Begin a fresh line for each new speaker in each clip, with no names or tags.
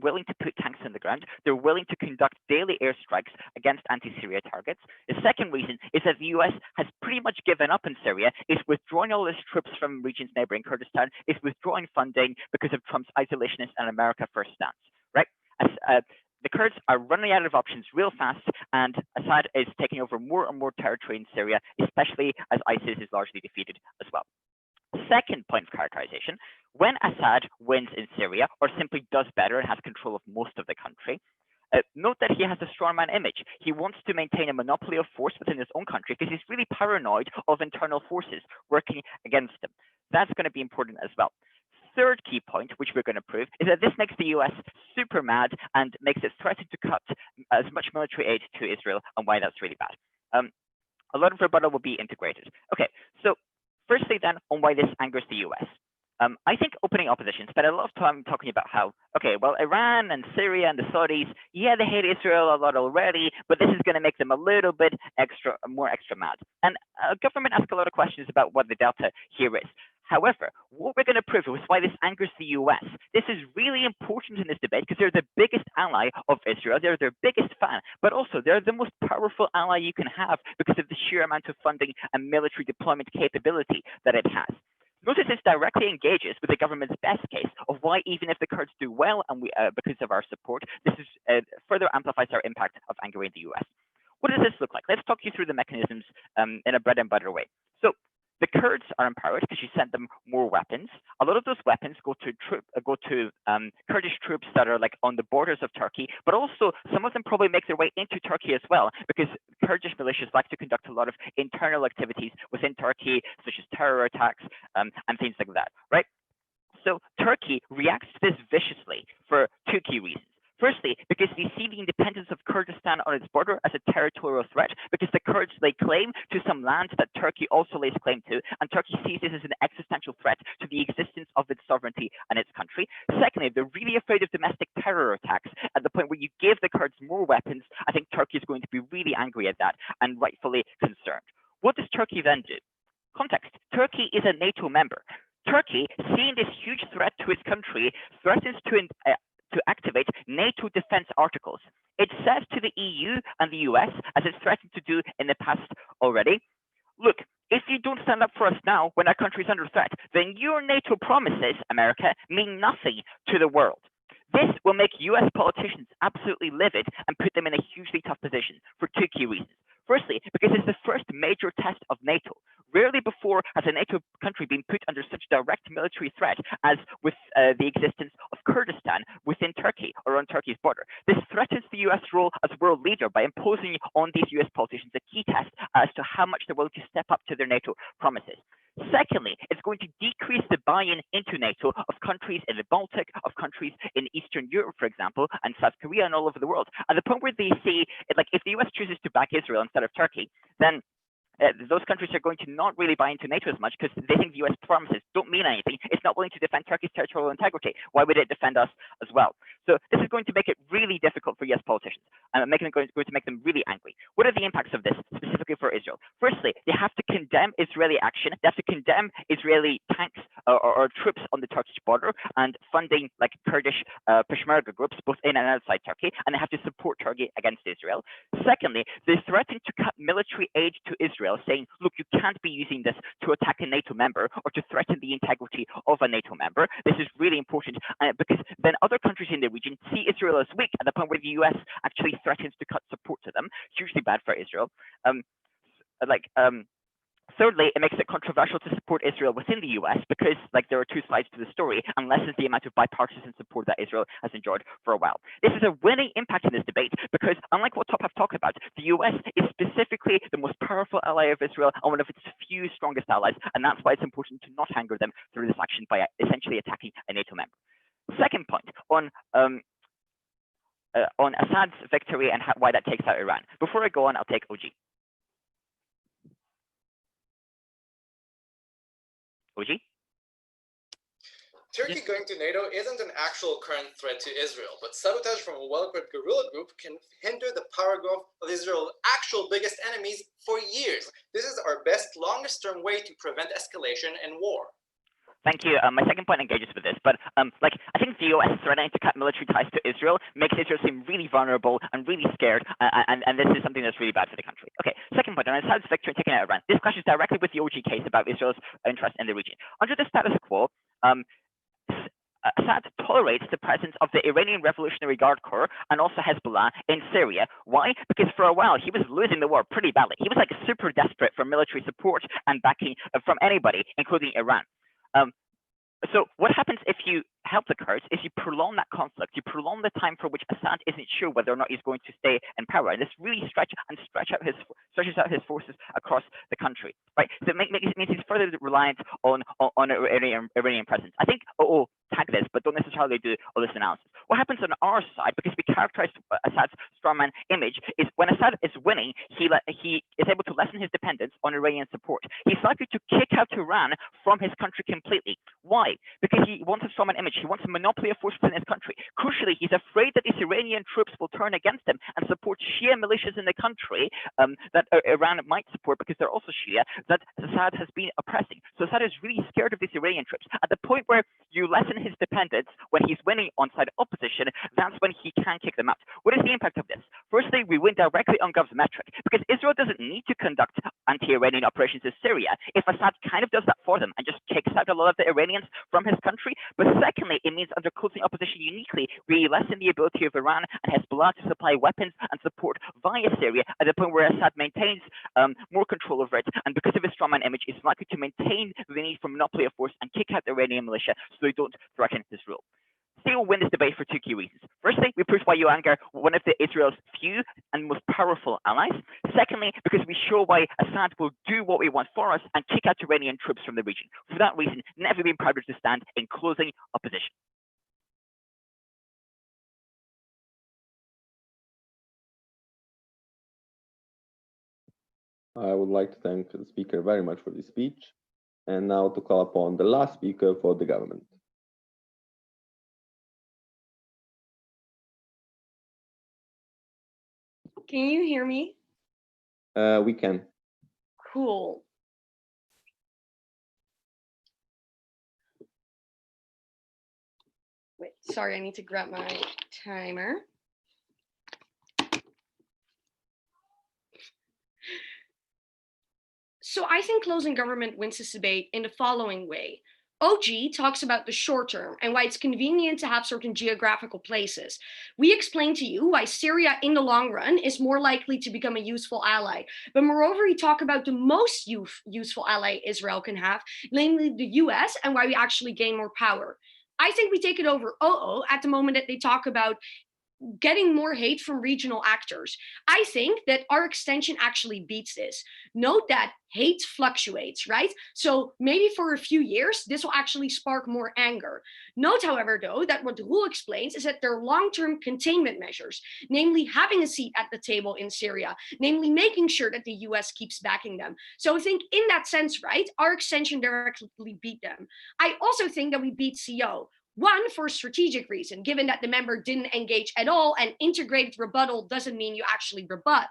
willing to put tanks on the ground. They're willing to conduct daily airstrikes against anti-Syria targets. The second reason is that the US has pretty much given up in Syria, is withdrawing all its troops from regions neighboring Kurdistan, is withdrawing funding because of Trump's isolationist and America First stance, right? The Kurds are running out of options real fast, and Assad is taking over more and more territory in Syria, especially as ISIS is largely defeated as well. Second point of characterization, when Assad wins in Syria, or simply does better and has control of most of the country, note that he has a strongman image. He wants to maintain a monopoly of force within his own country because he's really paranoid of internal forces working against him. That's going to be important as well. Third key point, which we're going to prove, is that this makes the US super mad and makes it threaten to cut as much military aid to Israel, and why that's really bad. A lot of rebuttal will be integrated. Okay, so firstly then, on why this angers the US. I think opening opposition spent a lot of time talking about how, okay, well, Iran and Syria and the Saudis, yeah, they hate Israel a lot already, but this is going to make them a little bit more extra mad. And government asks a lot of questions about what the delta here is. However, what we're going to prove is why this angers the US. This is really important in this debate because they're the biggest ally of Israel. They're their biggest fan, but also they're the most powerful ally you can have because of the sheer amount of funding and military deployment capability that it has. Notice this directly engages with the government's best case of why, even if the Kurds do well and because of our support, this is further amplifies our impact of angering the US. What does this look like? Let's talk you through the mechanisms in a bread and butter way. So the Kurds are empowered because you sent them more weapons. A lot of those weapons go to Kurdish troops that are like on the borders of Turkey, but also some of them probably make their way into Turkey as well, because Kurdish militias like to conduct a lot of internal activities within Turkey, such as terror attacks and things like that, right? So Turkey reacts to this viciously for two key reasons. Firstly, because they see the independence of Kurdistan on its border as a territorial threat, because the Kurds lay claim to some land that Turkey also lays claim to, and Turkey sees this as an existential threat to the existence of its sovereignty and its country. Secondly, they're really afraid of domestic terror attacks. At the point where you give the Kurds more weapons, I think Turkey is going to be really angry at that and rightfully concerned. What does Turkey then do? Context: Turkey is a NATO member. Turkey, seeing this huge threat to its country, threatens to activate NATO defense articles. It says to the EU and the US, as it's threatened to do in the past already, look, if you don't stand up for us now when our country is under threat, then your NATO promises, America, mean nothing to the world. This will make US politicians absolutely livid and put them in a hugely tough position for two key reasons. Firstly, because it's the first major test of NATO. Rarely before has a NATO country been put under such direct military threat as with the existence of Kurdistan within Turkey or on Turkey's border. This threatens the US role as world leader by imposing on these US politicians a key test as to how much they're willing to step up to their NATO promises. Secondly, it's going to decrease the buy-in into NATO of countries in the Baltic, of countries in Eastern Europe, for example, and South Korea and all over the world. At the point where they see, like, if the US chooses to back Israel instead of Turkey, then those countries are going to not really buy into NATO as much because they think the US promises don't mean anything. It's not willing to defend Turkey's territorial integrity. Why would it defend us as well? So this is going to make it really difficult for US politicians and going to make them really angry. What are the impacts of this specifically for Israel? Firstly, they have to condemn Israeli action. They have to condemn Israeli tanks or troops on the Turkish border and funding like Kurdish Peshmerga groups both in and outside Turkey, and they have to support Turkey against Israel. Secondly, they threaten to cut military aid to Israel, saying, look, you can't be using this to attack a NATO member or to threaten the integrity of a NATO member. This is really important because then other countries in the region see Israel as weak at the point where the US actually threatens to cut support to them. Hugely bad for Israel. Thirdly, it makes it controversial to support Israel within the US because there are two sides to the story and lessens the amount of bipartisan support that Israel has enjoyed for a while. This is a winning impact in this debate because unlike what I've talked about, the US is specifically the most powerful ally of Israel and one of its few strongest allies, and that's why it's important to not anger them through this action by essentially attacking a NATO member. Second point on Assad's victory and why that takes out Iran. Before I go on, I'll take OG. OG?
Turkey going to NATO isn't an actual current threat to Israel, but sabotage from a well-equipped guerrilla group can hinder the power growth of Israel's actual biggest enemies for years. This is our best, longest-term way to prevent escalation and war.
Thank you. My second point engages with this, but like I think the US threatening to cut military ties to Israel makes Israel seem really vulnerable and really scared, and this is something that's really bad for the country. Okay, second point, on Assad's victory in taking out Iran. This clashes directly with the OG case about Israel's interest in the region. Under the status quo, Assad tolerates the presence of the Iranian Revolutionary Guard Corps and also Hezbollah in Syria. Why? Because for a while he was losing the war pretty badly. He was like super desperate for military support and backing from anybody, including Iran. So what happens if you help the Kurds is you prolong that conflict, you prolong the time for which Assad isn't sure whether or not he's going to stay in power, and this really stretches out his forces across the country, right? So it means he's further reliant on Iranian presence. I think tag this, but don't necessarily do all this analysis. What happens on our side, because we characterize Assad's strongman image, is when Assad is winning, he is able to lessen his dependence on Iranian support. He's likely to kick out Iran from his country completely. Why? Because he wants a strongman image. He wants a monopoly of forces in his country. Crucially, he's afraid that these Iranian troops will turn against him and support Shia militias in the country that Iran might support because they're also Shia, that Assad has been oppressing. So Assad is really scared of these Iranian troops. At the point where you lessen his dependence, when he's winning on side opposition, that's when he can kick them out. What is the impact of this? Firstly, we win directly on Gov's metric, because Israel doesn't need to conduct anti-Iranian operations in Syria if Assad kind of does that for them and just kicks out a lot of the Iranians from his country. But secondly, it means under closing opposition uniquely, we lessen the ability of Iran and Hezbollah to supply weapons and support via Syria at the point where Assad maintains more control over it, and because of his strongman image, is likely to maintain the need for monopoly of force and kick out the Iranian militia so they don't threaten his rule. They will win this debate for two key reasons. Firstly, we prove why you are one of Israel's few and most powerful allies. Secondly, because we show why Assad will do what we want for us and kick out Iranian troops from the region. For that reason, never been prouder to stand in closing opposition.
I would like to thank the speaker very much for this speech, and now to call upon the last speaker for the government.
Can you hear me?
We can.
Cool. Wait, sorry, I need to grab my timer. So I think closing government wins this debate in the following way. OG talks about the short term and why it's convenient to have certain geographical places. We explained to you why Syria in the long run is more likely to become a useful ally. But moreover, we talk about the most useful ally Israel can have, namely the US, and why we actually gain more power. I think we take it over at the moment that they talk about getting more hate from regional actors. I think that our extension actually beats this. Note that hate fluctuates, right? So maybe for a few years, this will actually spark more anger. Note, however, though, that what the rule explains is that there are long-term containment measures, namely having a seat at the table in Syria, namely making sure that the US keeps backing them. So I think in that sense, right, our extension directly beat them. I also think that we beat CO. One, for a strategic reason, given that the member didn't engage at all, and integrated rebuttal doesn't mean you actually rebut.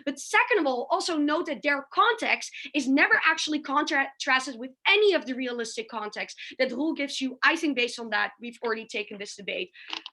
But second of all, also note that their context is never actually contrasted with any of the realistic context that the rule gives you. I think based on that, we've already taken this debate.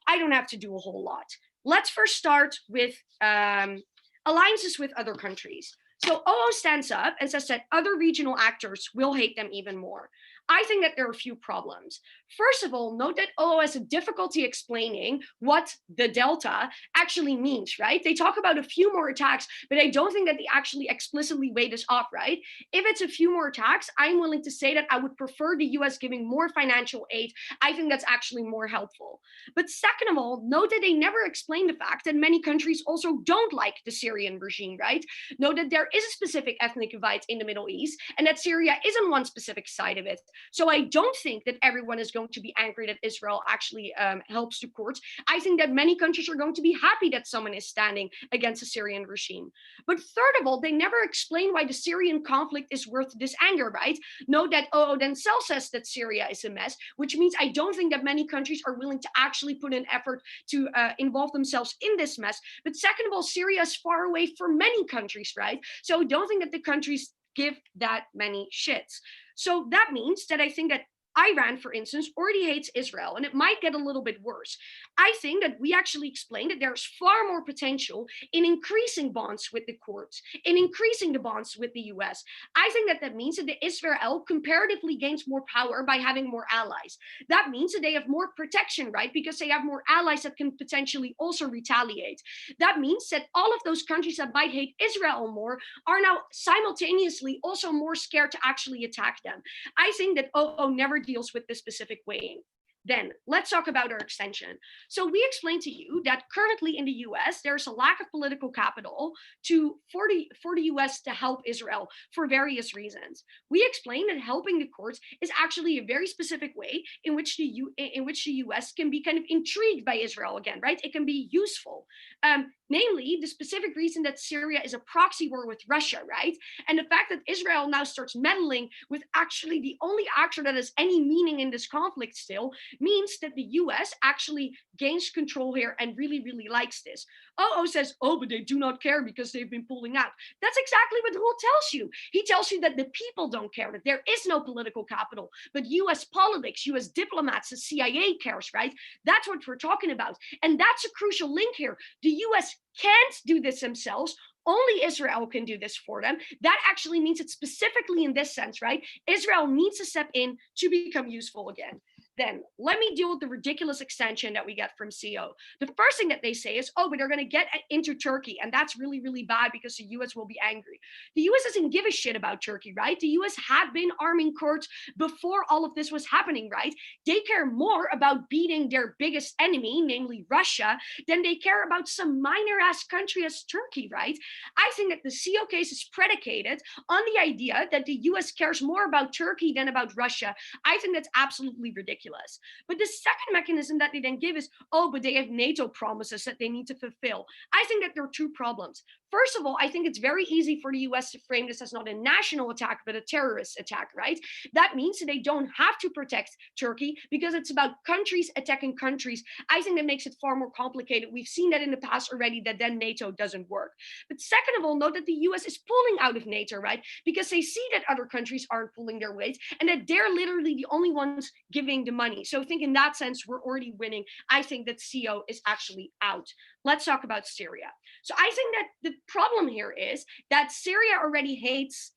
I don't have to do a whole lot. Let's first start with alliances with other countries. So OO stands up and says that other regional actors will hate them even more. I think that there are a few problems. First of all, note that OO has a difficulty explaining what the delta actually means, right? They talk about a few more attacks, but I don't think that they actually explicitly weigh this off, right? If it's a few more attacks, I'm willing to say that I would prefer the US giving more financial aid. I think that's actually more helpful. But second of all, note that they never explain the fact that many countries also don't like the Syrian regime, right? Note that there is a specific ethnic divide in the Middle East and that Syria isn't one specific side of it. So I don't think that everyone is going to be angry that Israel actually helps the Kurds. I think that many countries are going to be happy that someone is standing against the Syrian regime. But third of all, they never explain why the Syrian conflict is worth this anger, right? Note that OO themselves says that Syria is a mess, which means I don't think that many countries are willing to actually put an effort to involve themselves in this mess. But second of all, Syria is far away from many countries, right? So I don't think that the countries give that many shits. So that means that I think that Iran, for instance, already hates Israel, and it might get a little bit worse. I think that we actually explained that there's far more potential in increasing bonds with the Kurds, in increasing the bonds with the US. I think that means that the Israel comparatively gains more power by having more allies. That means that they have more protection, right? Because they have more allies that can potentially also retaliate. That means that all of those countries that might hate Israel more are now simultaneously also more scared to actually attack them. I think that OO never deals with this specific weighing. Then let's talk about our extension. So we explained to you that currently in the US, there's a lack of political capital for the US to help Israel for various reasons. We explained that helping the Kurds is actually a very specific way in which the US can be kind of intrigued by Israel again, right? It can be useful. Namely, the specific reason that Syria is a proxy war with Russia, right? And the fact that Israel now starts meddling with actually the only actor that has any meaning in this conflict still means that the US actually gains control here and really, really likes this. OO says, oh, but they do not care because they've been pulling out. That's exactly what Hul tells you. He tells you that the people don't care, that there is no political capital, but US politics, US diplomats, the CIA cares, right? That's what we're talking about. And that's a crucial link here. The US can't do this themselves. Only Israel can do this for them. That actually means that specifically in this sense, right? Israel needs to step in to become useful again. Then let me deal with the ridiculous extension that we get from CO. The first thing that they say is, oh, but they're going to get into Turkey. And that's really, really bad because the US will be angry. The US doesn't give a shit about Turkey, right? The US had been arming Kurds before all of this was happening, right? They care more about beating their biggest enemy, namely Russia, than they care about some minor ass country as Turkey, right? I think that the CO case is predicated on the idea that the US cares more about Turkey than about Russia. I think that's absolutely ridiculous. But the second mechanism that they then give is, oh, but they have NATO promises that they need to fulfill. I think that there are two problems. First of all, I think it's very easy for the US to frame this as not a national attack, but a terrorist attack, right? That means that they don't have to protect Turkey because it's about countries attacking countries. I think that makes it far more complicated. We've seen that in the past already, that then NATO doesn't work. But second of all, note that the US is pulling out of NATO, right? Because they see that other countries aren't pulling their weight and that they're literally the only ones giving the money. So I think in that sense, we're already winning. I think that CO is actually out. Let's talk about Syria. So I think that the problem here is that Syria already hates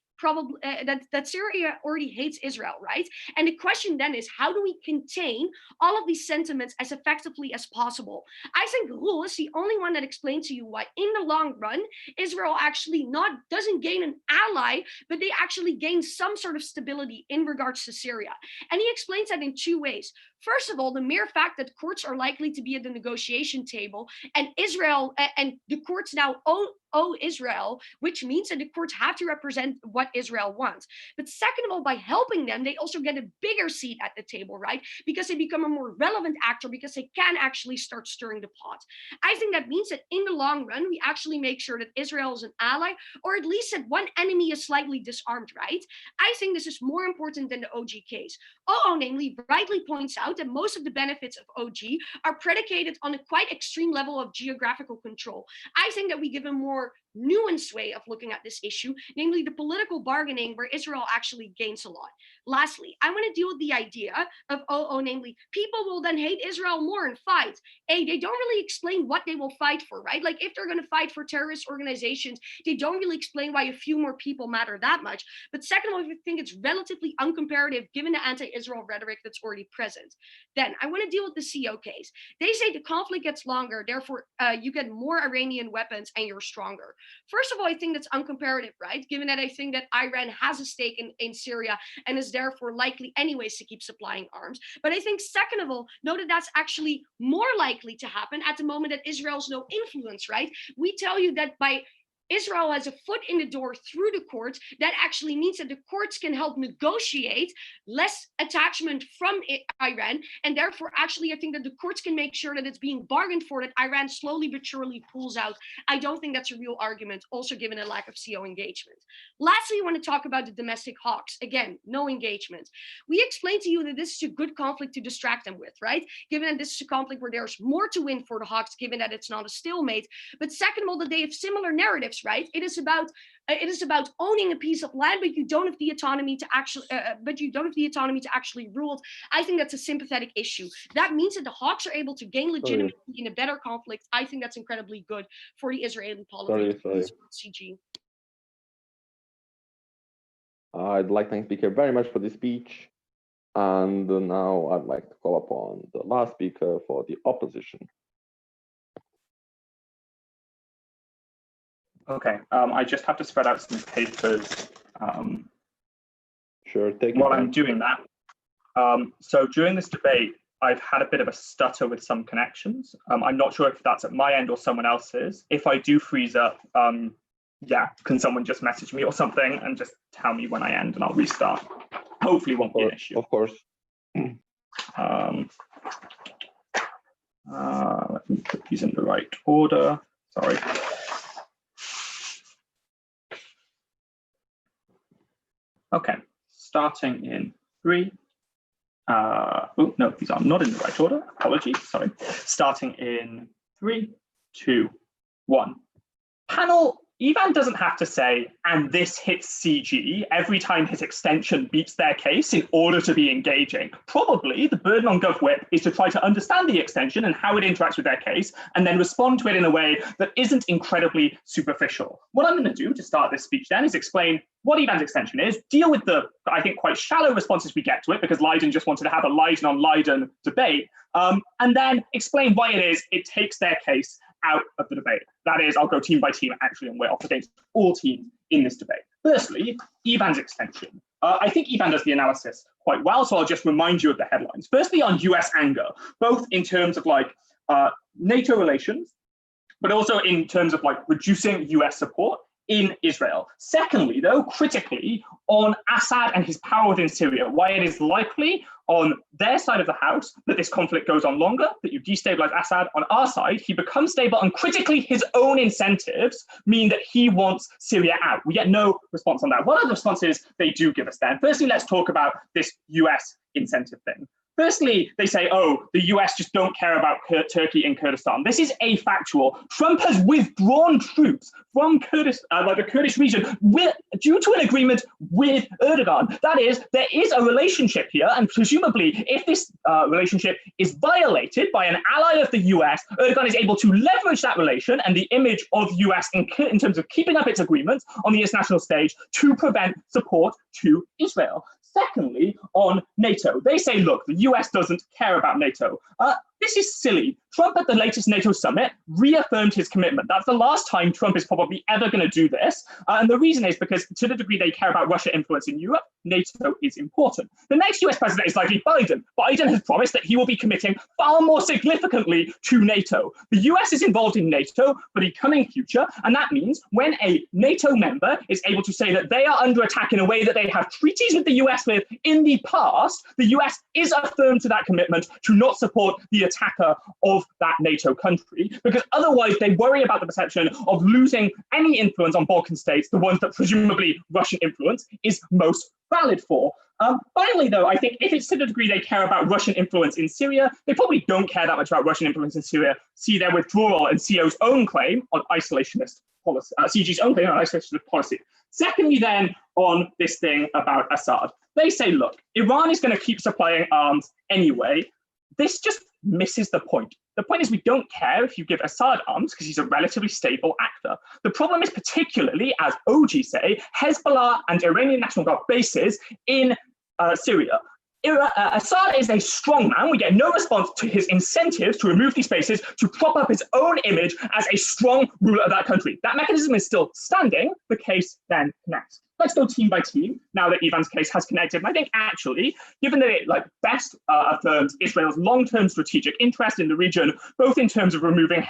that Syria already hates Israel, right? And the question then is, how do we contain all of these sentiments as effectively as possible? I think Roel is the only one that explains to you why in the long run, Israel actually doesn't gain an ally, but they actually gain some sort of stability in regards to Syria. And he explains that in two ways. First of all, the mere fact that Kurds are likely to be at the negotiation table and Israel and the Kurds now owe Israel, which means that the Kurds have to represent what Israel wants. But second of all, by helping them, they also get a bigger seat at the table, right? Because they become a more relevant actor because they can actually start stirring the pot. I think that means that in the long run, we actually make sure that Israel is an ally, or at least that one enemy is slightly disarmed, right? I think this is more important than the OG case. OO, namely, rightly points out that most of the benefits of OG are predicated on a quite extreme level of geographical control. I think that we give a more nuanced way of looking at this issue, namely the political bargaining where Israel actually gains a lot. Lastly, I want to deal with the idea of OO, namely people will then hate Israel more and fight. They don't really explain what they will fight for, right? Like if they're going to fight for terrorist organizations, they don't really explain why a few more people matter that much. But second of all, I think it's relatively uncomparative given the anti-Israel rhetoric that's already present. Then I want to deal with the CO case. They say the conflict gets longer, therefore you get more Iranian weapons and you're stronger. First of all, I think that's uncomparative, right? Given that I think that Iran has a stake in Syria and is therefore likely anyways to keep supplying arms. But I think second of all, know that that's actually more likely to happen at the moment that Israel's no influence, right? We tell you that by Israel has a foot in the door through the Kurds. That actually means that the Kurds can help negotiate less attachment from Iran. And therefore, actually, I think that the Kurds can make sure that it's being bargained for, that Iran slowly but surely pulls out. I don't think that's a real argument, also given a lack of CO engagement. Lastly, I want to talk about the domestic hawks. Again, no engagement. We explained to you that this is a good conflict to distract them with, right? Given that this is a conflict where there's more to win for the hawks, given that it's not a stalemate. But second of all, that they have similar narratives. conflicts, right? It is about owning a piece of land, but you don't have the autonomy to actually rule it. I think that's a sympathetic issue. That means that the Hawks are able to gain legitimacy in a better conflict. I think that's incredibly good for the Israeli politics. CG.
I'd like to thank the speaker very much for the speech. And now I'd like to call upon the last speaker for the opposition.
Okay, I just have to spread out some papers.
Sure, take it.
While I'm doing that. So during this debate, I've had a bit of a stutter with some connections. I'm not sure if that's at my end or someone else's. If I do freeze up, yeah, can someone just message me or something and just tell me when I end and I'll restart. Hopefully it won't be an issue.
Of course.
Let me put these in the right order. Sorry. Okay, starting in 3. Oh, no, these are not in the right order. Apologies, sorry. Starting in 3, 2, 1. Panel, Ivan doesn't have to say, and this hits CG every time his extension beats their case in order to be engaging. Probably the burden on GovWhip is to try to understand the extension and how it interacts with their case, and then respond to it in a way that isn't incredibly superficial. What I'm going to do to start this speech then is explain what Ivan's extension is, deal with the, I think, quite shallow responses we get to it, because Leiden just wanted to have a Leiden on Leiden debate, and then explain why it is it takes their case out of the debate. That is, I'll go team by team, actually, and we're up against all teams in this debate. Firstly, Ivan's extension. I think Ivan does the analysis quite well, so I'll just remind you of the headlines. Firstly, on US anger, both in terms of like NATO relations, but also in terms of like reducing US support in Israel. Secondly, though, critically, on Assad and his power within Syria, why it is likely on their side of the house that this conflict goes on longer, that you destabilize Assad. On our side, he becomes stable, and critically, his own incentives mean that he wants Syria out. We get no response on that. What are the responses they do give us then? Firstly, let's talk about this US incentive thing. Firstly, they say, oh, the US just don't care about Turkey and Kurdistan. This is afactual. Trump has withdrawn troops from the Kurdish region due to an agreement with Erdogan. That is, there is a relationship here, and presumably, if this relationship is violated by an ally of the US, Erdogan is able to leverage that relation and the image of US in terms of keeping up its agreements on the international stage to prevent support to Israel. Secondly, on NATO, they say, look, the US doesn't care about NATO. This is silly. Trump at the latest NATO summit reaffirmed his commitment. That's the last time Trump is probably ever going to do this. And the reason is because to the degree they care about Russia influence in Europe, NATO is important. The next US president is likely Biden. Biden has promised that he will be committing far more significantly to NATO. The US is involved in NATO for the coming future. And that means when a NATO member is able to say that they are under attack in a way that they have treaties with the US with in the past, the US is affirmed to that commitment to not support the attacker of that NATO country, because otherwise they worry about the perception of losing any influence on Balkan states, the ones that presumably Russian influence is most valid for. Finally, though, I think if it's to the degree they care about Russian influence in Syria, they probably don't care that much about Russian influence in Syria. See their withdrawal and CO's own claim on isolationist policy, CG's own claim on isolationist policy. Secondly, then, on this thing about Assad, they say, look, Iran is going to keep supplying arms anyway. This just misses the point. The point is we don't care if you give Assad arms because he's a relatively stable actor. The problem is particularly, as OG say, Hezbollah and Iranian National Guard bases in Syria. Assad is a strong man. We get no response to his incentives to remove these bases to prop up his own image as a strong ruler of that country. That mechanism is still standing. The case then connects. Let's go team by team now that Ivan's case has connected. And I think actually, given that it best affirms Israel's long-term strategic interest in the region, both in terms of removing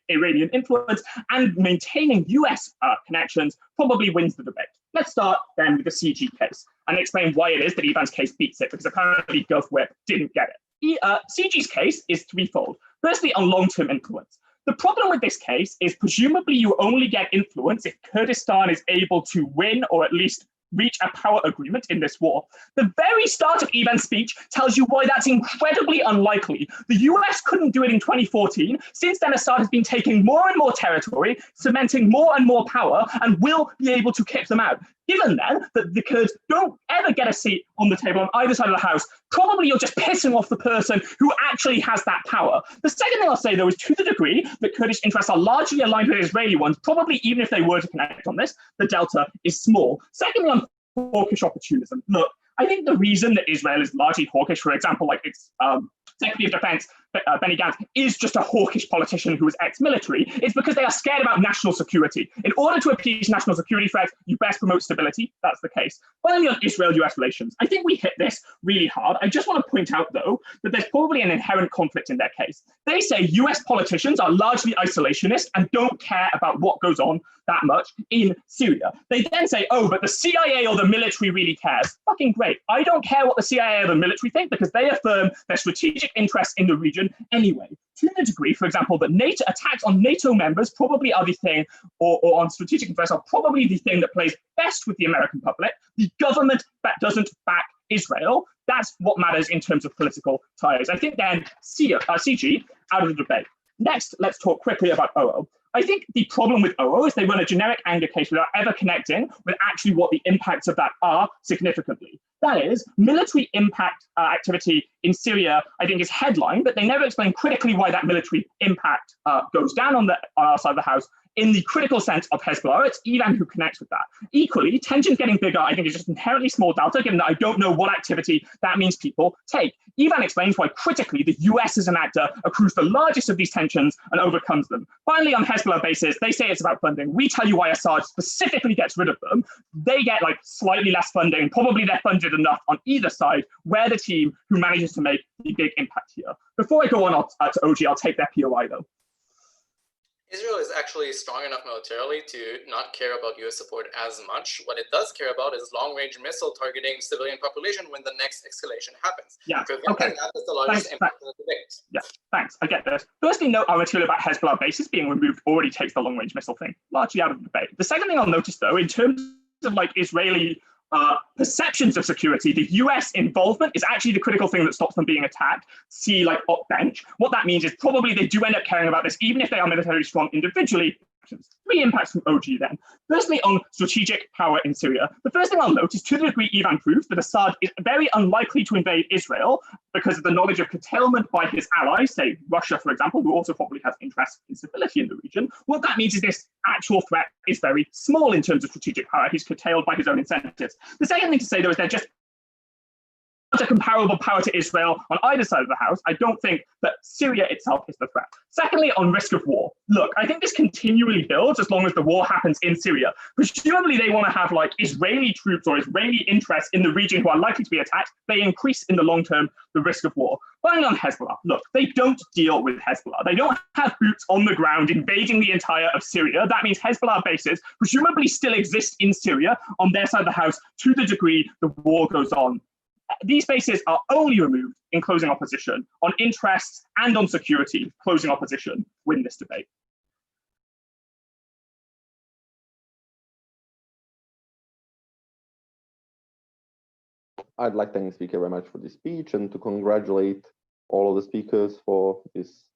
Iranian influence and maintaining US connections, probably wins the debate. Let's start then with the CG case and explain why it is that Ivan's case beats it, because apparently GovWhip didn't get it. CG's case is threefold. Firstly, on long-term influence. The problem with this case is presumably you only get influence if Kurdistan is able to win or at least reach a power agreement in this war. The very start of Ivan's speech tells you why that's incredibly unlikely. The US couldn't do it in 2014. Since then, Assad has been taking more and more territory, cementing more and more power, and will be able to kick them out. Given then that the Kurds don't ever get a seat on the table on either side of the house, probably you're just pissing off the person who actually has that power. The second thing I'll say, though, is to the degree that Kurdish interests are largely aligned with Israeli ones, probably even if they were to connect on this, the delta is small. Secondly, on hawkish opportunism. Look, I think the reason that Israel is largely hawkish, for example, like its Secretary of Defense, Benny Gantz, is just a hawkish politician who is ex-military. It's because they are scared about national security. In order to appease national security threats, you best promote stability. That's the case. Finally, on Israel-US relations, I think we hit this really hard. I just want to point out, though, that there's probably an inherent conflict in their case. They say US politicians are largely isolationist and don't care about what goes on that much in Syria. They then say, oh, but the CIA or the military really cares. Fucking great. I don't care what the CIA or the military think because they affirm their strategic interests in the region anyway. To the degree, for example, that NATO attacks on NATO members probably are the thing, or on strategic interests are probably the thing that plays best with the American public. The government that doesn't back Israel, that's what matters in terms of political ties. I think then CG out of the debate. Next, let's talk quickly about OO. I think the problem with OO is they run a generic anger case without ever connecting with actually what the impacts of that are significantly. That is, military impact activity in Syria, I think, is headline, but they never explain critically why that military impact goes down on our side of the house. In the critical sense of Hezbollah, it's Iran who connects with that. Equally, tensions getting bigger, I think, is just inherently small delta, given that I don't know what activity that means people take. Ivan explains why critically the US as an actor accrues the largest of these tensions and overcomes them. Finally, on Hezbollah basis, they say it's about funding. We tell you why Assad specifically gets rid of them. They get like slightly less funding. Probably they're funded enough on either side. We're the team who manages to make the big impact here. Before I go on to OG, I'll take their POI though.
Israel is actually strong enough militarily to not care about US support as much. What it does care about is long-range missile targeting civilian population when the next escalation happens.
Yeah,
okay. That is the largest impact of the debate.
Yeah, thanks. I get this. Firstly, note our material about Hezbollah bases being removed already takes the long-range missile thing largely out of the debate. The second thing I'll notice, though, in terms of like Israeli perceptions of security, the US involvement is actually the critical thing that stops them being attacked. See, like, op bench. What that means is probably they do end up caring about this, even if they are militarily strong individually. Three impacts from OG then. Firstly, on strategic power in Syria. The first thing I'll note is to the degree Ivan proves that Assad is very unlikely to invade Israel because of the knowledge of curtailment by his allies, say Russia, for example, who also probably has interest in stability in the region. What that means is this actual threat is very small in terms of strategic power. He's curtailed by his own incentives. The second thing to say, though, is they're just a comparable power to Israel on either side of the house. I don't think that Syria itself is the threat. Secondly, on risk of war. Look, I think this continually builds as long as the war happens in Syria. Presumably they want to have like Israeli troops or Israeli interests in the region who are likely to be attacked. They increase in the long term the risk of war. Finally, on Hezbollah. Look, they don't deal with Hezbollah. They don't have boots on the ground invading the entire of Syria. That means Hezbollah bases presumably still exist in Syria on their side of the house to the degree the war goes on. These bases are only removed in closing opposition. On interests and on security, closing opposition win this debate.
I'd like to thank the speaker very much for this speech and to congratulate all of the speakers for this